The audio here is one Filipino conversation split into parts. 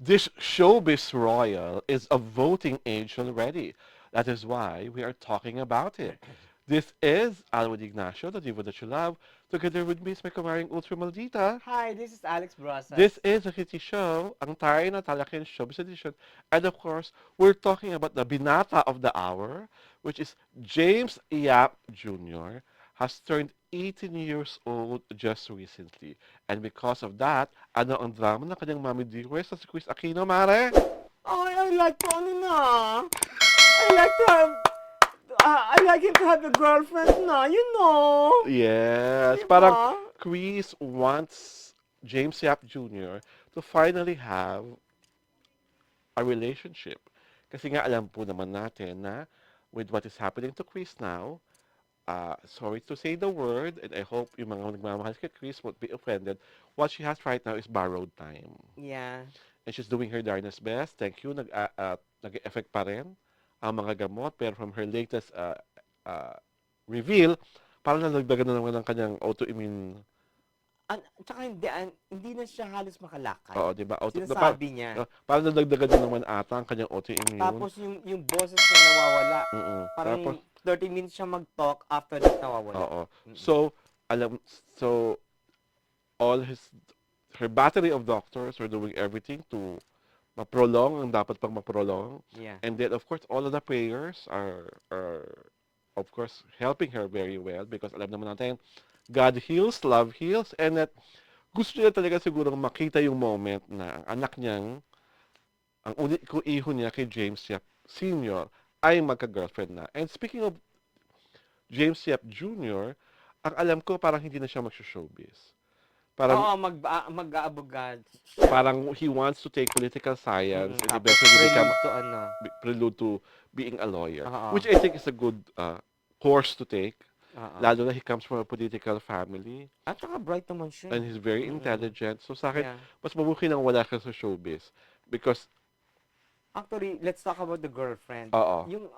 This showbiz royal is of voting age already. That is why we are talking about it. This is Alwin Ignacio, the diva that you love. Together with me is my kamaring Ultra Maldita. Hi, this is Alex This Brasas. is a Kitty Show, ang taray na talaking showbiz edition. And of course, we're talking about the binata of the hour, which is James Yap Jr. has turned 18 years old just recently. And because of that, ano ang drama ng kanyang mami dearest sa si Chris Aquino, mare? Oh, I like to ano na. I like to have I like him to have a girlfriend na, you know. Yes, parang Diba? Chris wants James Yap Jr. to finally have a relationship. Kasi nga alam po naman natin na with what is happening to Chris now, sorry to say the word, and I hope yung mga nagmamahal kay Chris won't be offended, what she has right now is borrowed time. Yeah. And she's doing her darnest best. Thank you. Nag-effect pa rin ang mga gamot. Pero from her latest uh, reveal, parang nalagdagan na naman ng kanyang autoimmune. Tsaka hindi na siya halos makalakad. Oo, di ba? Sinasabi niya. Parang nalagdagan na naman ata ang kanyang autoimmune. Tapos yung boses niya nawawala. Mm-mm. Parang Tapos, 30 minutes siya mag-talk, after that nawawala. oo. Mm-mm. So, so, all her battery of doctors were doing everything to ma-prolong ang dapat pang ma-prolong. Yeah. And then, of course, all of the prayers are of course, helping her very well because alam naman natin, God heals, love heals, and that gusto niya talaga siguro makita yung moment na ang anak niyang, ang ulit ko iho niya kay James Yap Sr. ay magka-girlfriend na. And speaking of James Yap Jr., ang alam ko parang hindi na siya mag-showbiz. Parang, Oo, mag-aabogad siya. parang he wants to take political science and Tapos eventually become prelude to ano. prelude to being a lawyer, Oo. which I think is a good course to take. Oo. Lalo na he comes from a political family At saka bright naman siya. and he's very Mm-mm. intelligent. So sa akin, Yeah. mas mabuti nang wala ka sa showbiz. Because, Actually, let's talk about the girlfriend. oo, Yung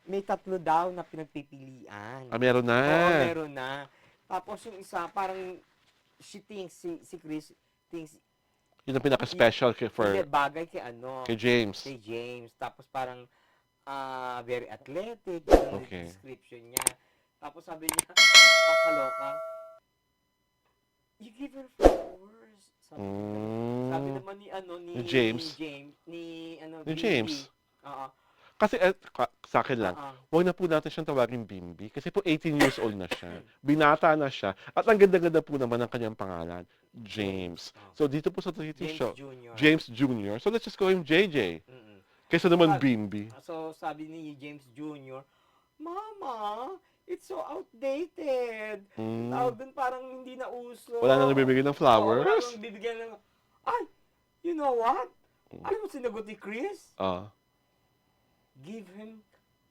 may tatlo daw na pinagpipilian. meron na. Oo, meron na. Tapos yung isa, parang she thinks, si Chris thinks, Yun ang pinaka-special hindi for bagay kay ano, kay James. kay James. Tapos parang very athletic, yung Okay. description niya. Tapos sabi niya, kakaloka, you give her flowers. Sabi Mm, naman ni ano ni Ni James. Ni Bimbi. James. Oo. Kasi sa akin lang, Oo. huwag na po natin siyang tawagin Bimbi. Kasi po 18 years old na siya. Binata na siya. At ang ganda-ganda po naman ng kanyang pangalan, James. Oh. So dito po sa Tito James Show, Jr. James Jr. So let's just call him JJ. Mm-mm. Kaysa naman Saka- Bimbi. So sabi ni James Jr., Mama, it's so outdated. Mm. Tawag dun parang hindi na uso. Wala na nagbibigay ng Oo, wala flowers. nang bibigyan ng, ay, you know what? Mm. Alam mo sinagot ni Chris? Ah.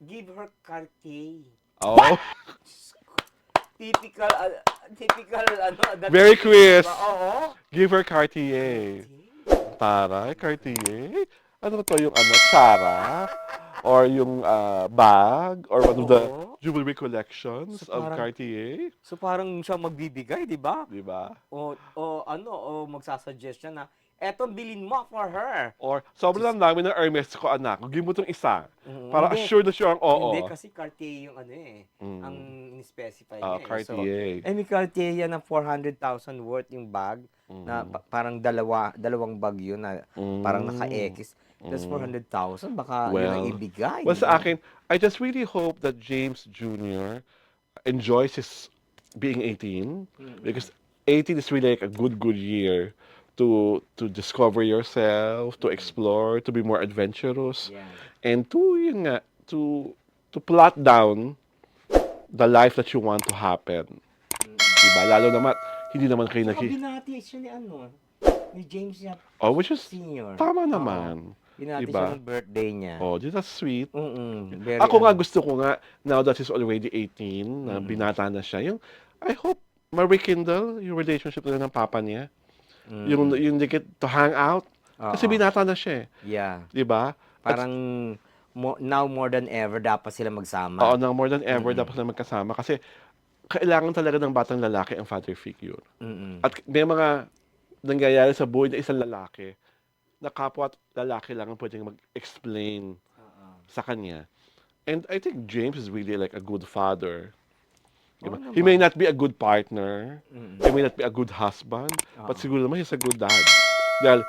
Give her Cartier. Oh. Typical, ano, that Very Chris. Oo. Give her Cartier. Taray, Cartier. Ano to yung ano, Chara? Or yung bag? Or one of the Oo. jewelry collections So, of parang- Cartier? So parang siya magbibigay, di ba? Di ba? O magsasuggest siya na, eto bilin mo for her. Or sobrang dami ng Hermes ko, anak. Give mo itong isa. Mm, Para hindi. assured na sure ang oo. Hindi, kasi Cartier yung ano eh. Mm. Ang in-specify niya eh. So, Cartier. may Cartier yan na 400,000 worth yung bag. Na parang dalawang bag yun na parang naka-X. That's 400,000. Baka yun ang ibigay. Well, di sa ba? akin, I just really hope that James Jr. enjoys his being 18 because 18 is really like a good year to discover yourself, to explore, to be more adventurous, Yeah. and to yun nga, to plot down the life that you want to happen. Diba? Lalo naman, hindi naman kayo Saka binati siya ni ni James Yap Oh, which is Senior. tama naman. Binati Diba? siya ng birthday niya. Oh, that's sweet. Very, Ako nga gusto ko nga, now that he's already 18, na binata na siya, yung, I hope, ma-rekindle yung relationship nila ng papa niya. Yung they get to hang out. Kasi Oo. binata na siya eh. Yeah. Di ba? Parang now more than ever dapat sila magsama. Oo, na more than ever dapat sila magkasama. Kasi kailangan talaga ng batang lalaki ang father figure. Mm-mm. At may mga nangyayari sa buhay na isang lalaki na kapwa at lalaki lang ang pwedeng mag-explain sa kanya. And I think James is really like a good father. Diba? Oo He may naman. not be a good partner, he may not be a good husband, but Oo. siguro naman he's a good dad. Dahil,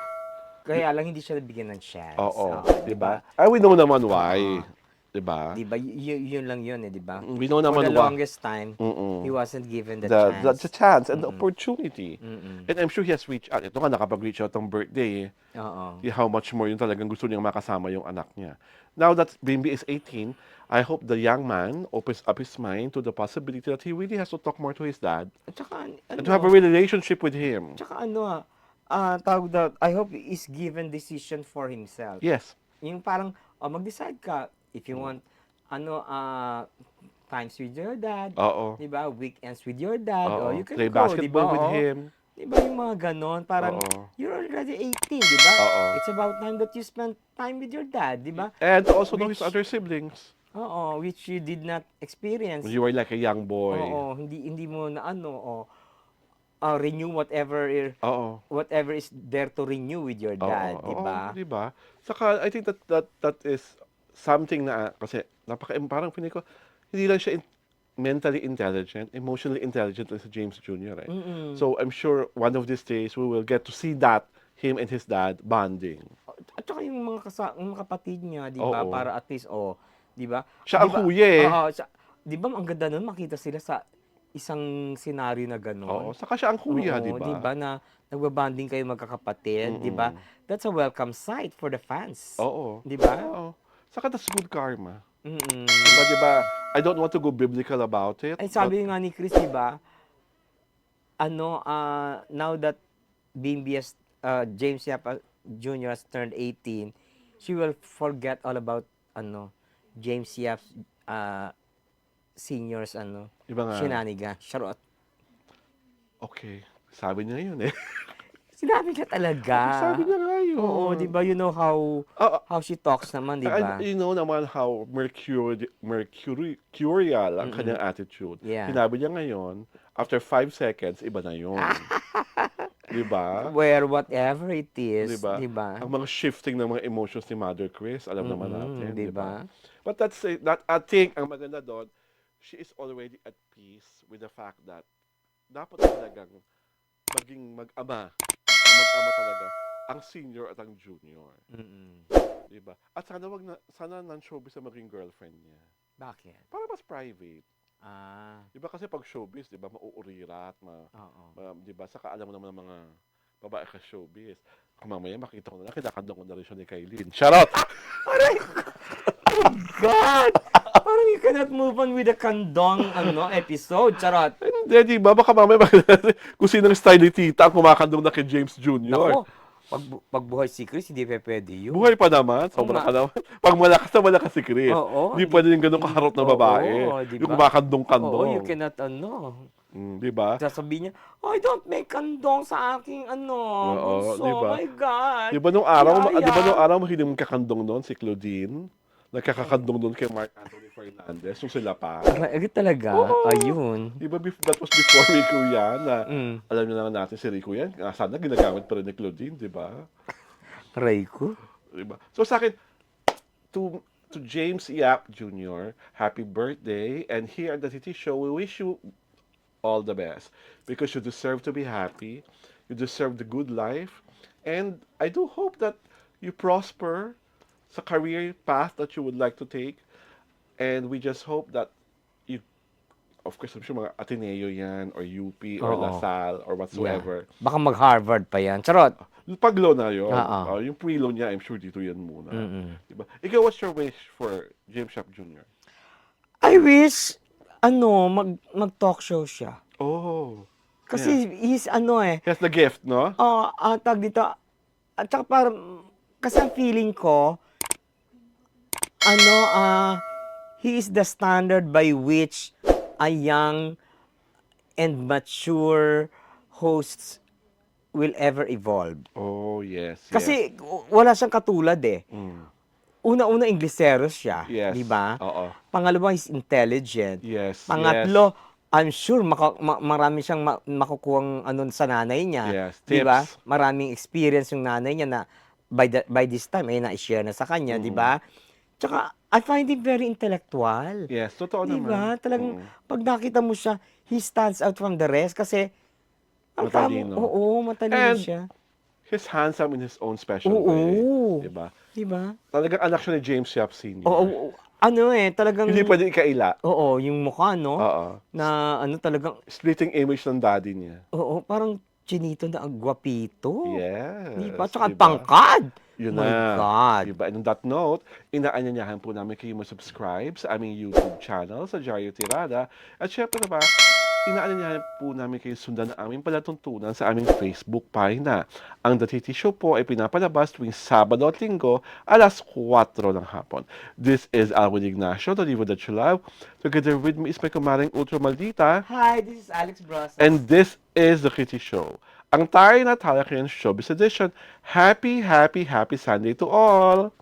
Kaya lang hindi siya nabigyan ng chance. oo, Oo, 'di di ba? ba? And we know naman Oo. why. Di ba? 'Di ba? Yun lang yun eh, 'di ba? We know For naman the why. longest time, he Mm-mm. wasn't given the The chance. chance and the Mm-mm. opportunity. Mm-mm. And I'm sure he has reached out. Ito nga, nakapag-reach out ng birthday. Oo. See how much more yun talagang gusto niyang makasama yung anak niya. Now that Bimbi is 18, I hope the young man opens up his mind to the possibility that he really has to talk more to his dad At saka and to have a ano, relationship with him. tsaka ano tawag daw, I hope he is given decision for himself. Yes. Yung parang, mag-decide ka if you want, ano, times with your dad, Oo. di ba? Weekends with your dad, or you Oo. can Play go, di ba? basketball with Oo. him. Di ba yung mga ganon? Parang, Oo. you're already 18, di ba? Oo. It's about time that you spend time with your dad, di ba? And to also know his Which, other siblings. oo, which you did not experience. When you were like a young boy. Oo, hindi mo na ano, renew Oo. whatever is there to renew with your dad, Oo. di Oo. ba? Di ba? Saka, I think that is something na, kasi, parang feeling ko, hindi lang siya mentally intelligent, emotionally intelligent as James Jr. Mm-mm. So I'm sure one of these days we will get to see that him and his dad bonding. At saka yung mga kapatid niya, 'di ba? Oo. Para at least 'di ba? Siya 'Di ang ba? kuya eh. Oo, 'di ba ang ganda nun makita sila sa isang senaryo na Oo, gano'n. saka siya ang kuya, di Oo, 'di ba? ba na nagbabanding kayo magkakapatid, 'di ba? Mm-mm. That's a welcome sight for the fans. Oo. 'Di ba? Oo. Saka that's good karma. Mm. Di ba? I don't want to go biblical about it, Ay but sabi nga ni Chris, 'di ba? Ano, now that Bimbi has, James Yap Jr. has turned 18, she will forget all about James Yap's seniors iba nga. shenanigans. Charot. Okay. Sabi niya yun eh. Sinabi niya talaga. Sabi niya nga yun. Oo, 'di ba? You know Ah, how she talks naman, 'di ba? you know naman how mercurial ang Mm-mm. kanyang attitude. Yeah. Sinabi niya ngayon, after 5 seconds, iba na yun. Di ba? Where whatever it Di is, ba? 'di ba? Ang mga shifting ng mga emotions ni Mother Chris, alam naman natin, 'di di ba? ba? But that I think ang maganda doon, she is already at peace with the fact that dapat talagang maging mag-ama talaga ang senior at ang junior. Mm. Di ba? At sana non-showbiz ang maging girlfriend niya. Bakit? Para mas private. Ah, Di ba kasi pag showbiz, di ba, mauurirat, oo. di ba, saka alam mo naman ng mga babae ka showbiz. Kung mamaya makita ko na lang, kinakandong ko na rin siya ni Kailin. Charot! Aray! Oh God! Parang you cannot move on with the kandong episode. Charot. Hindi, di ba? Baka mamaya kung sinong style ni Tita ang kumakandong na kay James Jr. Nako, pagbuhay si Chris, hindi pa pwede yun. Buhay pa naman, sobra nga. pa naman. Pag malakas na malakas si Chris. Oo, Hindi pwede yung ganun kaharot na babae. Oo, di Yung ba? kumakandong-kandong. Oo, you cannot Di ba? sasabihin niya, I don't make kandong sa aking bunso. di ba? My God. Di ba nung araw, Yaya. di ba nung araw mahilig mong kakandong noon si Claudine? Nagkakakandong noon kay Mark Anthony Fernandez, yung sila pa. Aray, talaga? Oo. Ayun. Di ba that was before Rico yan, na alam niyo naman natin si Rico yan. Sana ginagamit pa rin ni Claudine, di ba? Aray ko. Di ba? So sa akin, to James Yap Jr., happy birthday. And here at the Titi Show, we wish you all the best. Because you deserve to be happy. You deserve the good life. And I do hope that you prosper sa career path that you would like to take. And we just hope that you, of course, I'm sure mga Ateneo yan, or UP, or Oo. LaSalle, or whatsoever. Yeah. Baka mag-Harvard pa yan. Charot. Pag law na yun. Oo. Yung pre-law niya, I'm sure dito yan muna. Mm-mm. Diba? Ikaw, what's your wish for James Yap Jr.? I wish, mag-talk show siya. Oh. Kasi he's He has the gift, no? tag dito, at saka parang, kasi ang feeling ko, he is the standard by which a young and mature hosts will ever evolve. Oh, yes. Kasi wala siyang katulad eh. Mm. Una-una, Inglesero siya. Yes. Di ba? Oo. Pangalawa, he's intelligent. Yes. Pangatlo, I'm sure marami siyang makukuhang sa nanay niya. Yes. Di ba? Tips. Maraming experience yung nanay niya na by this time, na-share na sa kanya, di ba? Tsaka, I find him very intellectual. Yes, totoo Di ba? naman. Talagang, pag nakita mo siya, he stands out from the rest kasi, ang tamo, Matalino. oo, matalino And siya. he's handsome in his own special Oo. way. Diba? Di ba? Talagang anak siya ni James Yap Sr. Oo, talagang, Hindi pwede ikaila. oo, yung mukha, no? Oo. Na, talagang, Splitting image ng daddy niya. oo, parang chinito na ang gwapito. Yes. Di ba? Tsaka Diba? tangkad. Yun My na. God. Diba? And on that note, inaanyayahan po namin kayo mag-subscribe sa aming YouTube channel, sa Jario Tirada. At syempre na ba, inaanyayahan po namin kayo sundan ang aming palatuntunan sa aming Facebook pagina. Ang The Titi Show po ay pinapalabas tuwing Sabado at Linggo, alas 4 ng hapon. This is Alvin Ignacio, the Livo that you love. Together with me is my kumaring Ultra Maldita. Hi, this is Alex Brosas. And this is The Kitty Show. Ang tayo na Talakayan Showbiz Edition. Happy, happy, happy Sunday to all!